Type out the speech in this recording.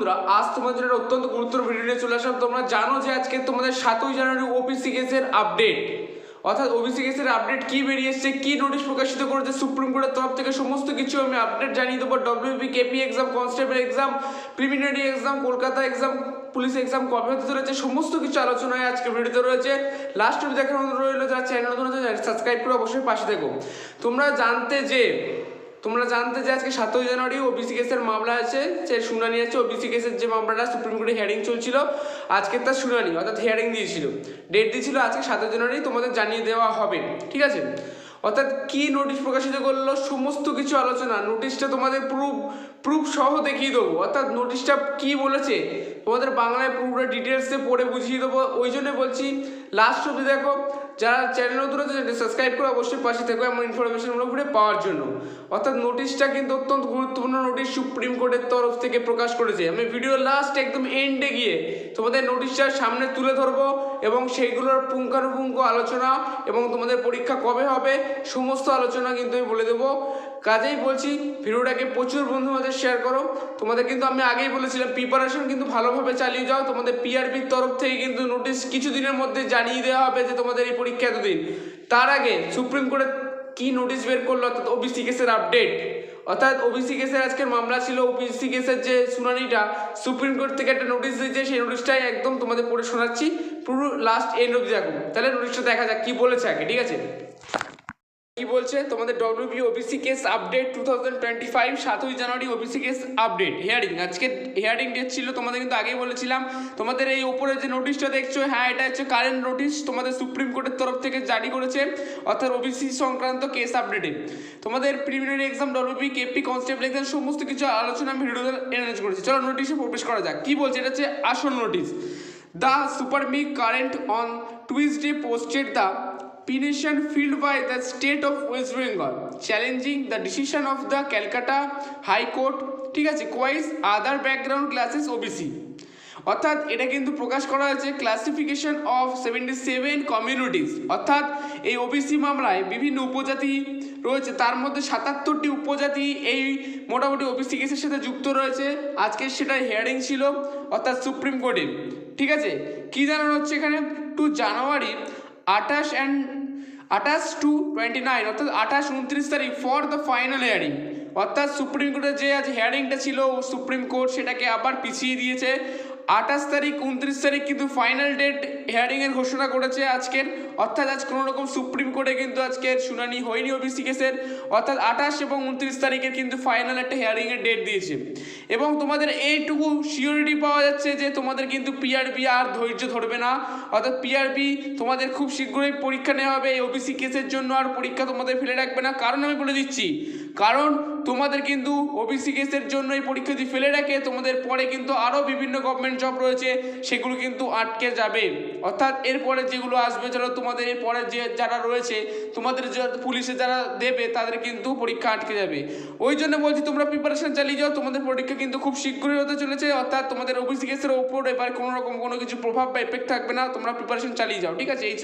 বন্ধুরা, আজ তোমাদের জন্য অত্যন্ত গুরুত্বপূর্ণ ভিডিও নিয়ে চলে আসলাম। তোমরা জানো যে আজকে তোমাদের 7ই জানুয়ারি ওবিসি কেসের আপডেট, অর্থাৎ ওবিসি কেসের আপডেট কি বেরিয়ে এসেছে, কি নোটিশ প্রকাশিত করেছে সুপ্রিম কোর্টের তরফ থেকে, সমস্ত কিছু আমি আপডেট জানিয়ে দেবো। WB KP exam, constable exam, preliminary exam, Kolkata exam, police exam কবে হতে চলেছে, সমস্ত কিছু আলোচনায় আজকে ভিডিওতে রয়েছে। লাস্ট ভিডিও দেখার অনুরোধ রইল, যারা চ্যানেল নতুন আছে সাবস্ক্রাইব করে অবশ্যই পাশে থেকো। তোমরা জানতে যে আজকে 7ই জানুয়ারি ওবিসি কেসের মামলা আছে, সে শুনানি আছে। ওবিসি কেসের যে মামলাটা সুপ্রিম কোর্টে হিয়ারিং চলছিল, আজকে তার শুনানি অর্থাৎ হিয়ারিং দিয়েছিল, ডেট দিয়েছিল আজকে 7ই জানুয়ারি, তোমাদের জানিয়ে দেওয়া হবে, ঠিক আছে। অর্থাৎ কি নোটিশ প্রকাশিত করলো সমস্ত কিছু আলোচনা, নোটিশটা তোমাদের প্রুফ সহ দেখিয়ে দেবো। অর্থাৎ নোটিশটা কি বলেছে তোমাদের বাংলায় পুরোটা ডিটেলসে পড়ে বুঝিয়ে দেবো। ওই জন্য বলছি লাস্ট অবধি দেখো। যারা চ্যানেল নতুন আছে সাবস্ক্রাইব করে অবশ্যই পাশে থেকো এমন ইনফরমেশনগুলো ঘুরে পাওয়ার জন্য। অর্থাৎ নোটিশটা কিন্তু অত্যন্ত গুরুত্বপূর্ণ নোটিশ সুপ্রিম কোর্টের তরফ থেকে প্রকাশ করেছে। আমি ভিডিও লাস্ট একদম এন্ডে গিয়ে তোমাদের নোটিশটা সামনে তুলে ধরবো এবং সেইগুলোর পুঙ্খানুপুঙ্খ আলোচনা এবং তোমাদের পরীক্ষা কবে হবে সমস্ত আলোচনা কিন্তু আমি বলে দেবো। কাজেই বলছি ভিডিওটাকে প্রচুর বন্ধুদের শেয়ার করো। তোমাদের কিন্তু আমি আগেই বলেছিলাম প্রিপারেশন কিন্তু ভালোভাবে চালিয়ে যাও। তোমাদের পিআরবির তরফ থেকে কিন্তু নোটিশ কিছুদিনের মধ্যে জানিয়ে দেওয়া হবে যে তোমাদের এই পরীক্ষা এতদিন। তার আগে সুপ্রিম কোর্টে কি নোটিশ বের করলো, অর্থাৎ ওবিসি কেসের আপডেট, অর্থাৎ ওবিসি কেসের আজকের মামলা ছিল। ওবিসি কেসের যে শুনানিটা সুপ্রিম কোর্ট থেকে একটা নোটিশ দিয়েছে, সেই নোটিশটাই একদম তোমাদের পড়ে শোনাচ্ছি, পুরো লাস্ট এন্ড অবধি দেখো। তাহলে নোটিশটা দেখা যাক কি বলেছে আগে, ঠিক আছে। কি বলছে তোমাদের ডব্লিউবি ওবিসি কেস আপডেট 2025, 7ই জানুয়ারি ওবিসি কেস আপডেট হিয়ারিং। আজকে হিয়ারিং ডেট ছিল, তোমাদের কিন্তু আগেই বলেছিলাম। তোমাদের এই উপরে যে নোটিশটা দেখছো, হ্যাঁ এটা হচ্ছে কারেন্ট নোটিশ, তোমাদের সুপ্রিম কোর্টের তরফ থেকে জারি করেছে, অর্থাৎ ওবিসি সংক্রান্ত কেস আপডেটে। তোমাদের preliminary exam, WB KP, constable exam সমস্ত কিছু আলোচনা আমি ভিডিওতে অ্যারেঞ্জ করেছি। চলো নোটিশে প্রবেশ করা যাক। কি বলছে, এটা হচ্ছে আসল notice. The supreme current on Tuesday posted the petition filed by the state of West Bengal challenging the decision of the Calcutta High Court, ঠিক আছে, কোয়াইজ আদার ব্যাকগ্রাউন্ড ক্লাসেস ওবিসি। অর্থাৎ এটা কিন্তু প্রকাশ করা হয়েছে ক্লাসিফিকেশন অফ 77 কমিউনিটিস, অর্থাৎ এই ওবিসি মামলায় বিভিন্ন উপজাতি রয়েছে, তার মধ্যে 77টি উপজাতি এই মোটামুটি ওবিসি কেসের সাথে যুক্ত রয়েছে। আজকে সেটা হিয়ারিং ছিল, অর্থাৎ সুপ্রিম কোর্টে, ঠিক আছে। কি জানানো হচ্ছে এখানে, 2 জানুয়ারি 28 to 29, অর্থাৎ 28-29 তারিখ ফর দ্য ফাইনাল হিয়ারিং। অর্থাৎ সুপ্রিম কোর্টের যে আজ হিয়ারিংটা ছিল, সুপ্রিম কোর্ট সেটাকে আবার পিছিয়ে দিয়েছে। 28 তারিখ 29 তারিখ কিন্তু ফাইনাল ডেট হিয়ারিংয়ের ঘোষণা করেছে আজকের। অর্থাৎ আজ কোনো রকম সুপ্রিম কোর্টে কিন্তু আজকের শুনানি হয়নি ওবিসি কেসের, অর্থাৎ 28 এবং 29 তারিখের কিন্তু ফাইনাল একটা হিয়ারিংয়ের ডেট দিয়েছে। এবং তোমাদের এইটুকু সিওরিটি পাওয়া যাচ্ছে যে তোমাদের কিন্তু পিআরবি আর ধৈর্য ধরবে না, অর্থাৎ পিআরবি তোমাদের খুব শীঘ্রই পরীক্ষা নেওয়া হবে এই ওবিসি কেসের জন্য, আর পরীক্ষা তোমাদের ফেলে রাখবে না। কারণ আমি বলে দিচ্ছি, কারণ তোমাদের কিন্তু ওবিসি কেসের জন্য এই পরীক্ষা যদি ফেলে রাখে, তোমাদের পরে কিন্তু আরও বিভিন্ন গভর্নমেন্ট জব রয়েছে, সেগুলো কিন্তু আটকে যাবে। অর্থাৎ এরপরে যেগুলো আসবে, যারা তোমাদের এরপরে যারা রয়েছে তোমাদের পুলিশে যারা দেবে, তাদের কিন্তু পরীক্ষা আটকে যাবে। ওই জন্য বলছি তোমরা প্রিপারেশন চালিয়ে যাও, তোমাদের পরীক্ষা কিন্তু খুব শীঘ্রই হতে চলেছে। অর্থাৎ তোমাদের ওবিসি কেসের ওপর এবার কোনো রকম কোনো কিছু প্রভাব বা এফেক্ট থাকবে না, তোমরা প্রিপারেশন চালিয়ে যাও, ঠিক আছে। এই